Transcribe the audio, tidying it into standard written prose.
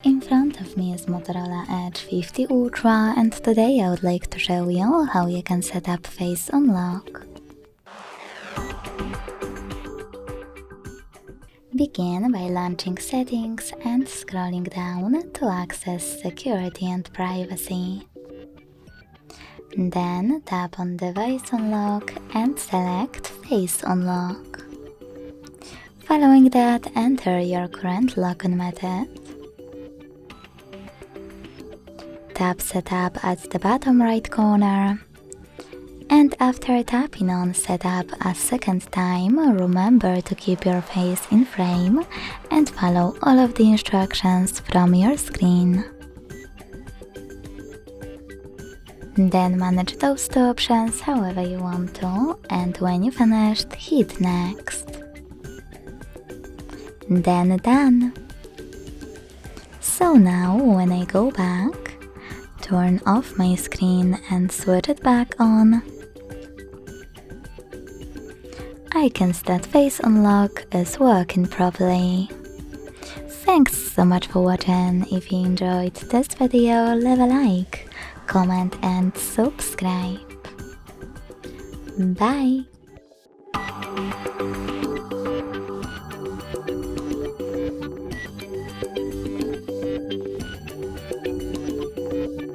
In front of me is Motorola Edge 50 Ultra, and today I would like to show you how you can set up face unlock. Begin by launching settings and scrolling down to access security and privacy. Then tap on device unlock and select face unlock. Following that, enter your current login method. Tap Setup at the bottom right corner, and after tapping on Setup a second time, remember to keep your face in frame and follow all of the instructions from your screen. Then manage those two options however you want to, and when you finished, hit Next. Then done! So now when I go back, turn off my screen and switch it back on, I can see that face unlock is working properly. Thanks so much for watching. If you enjoyed this video, leave a like, comment and subscribe. Bye!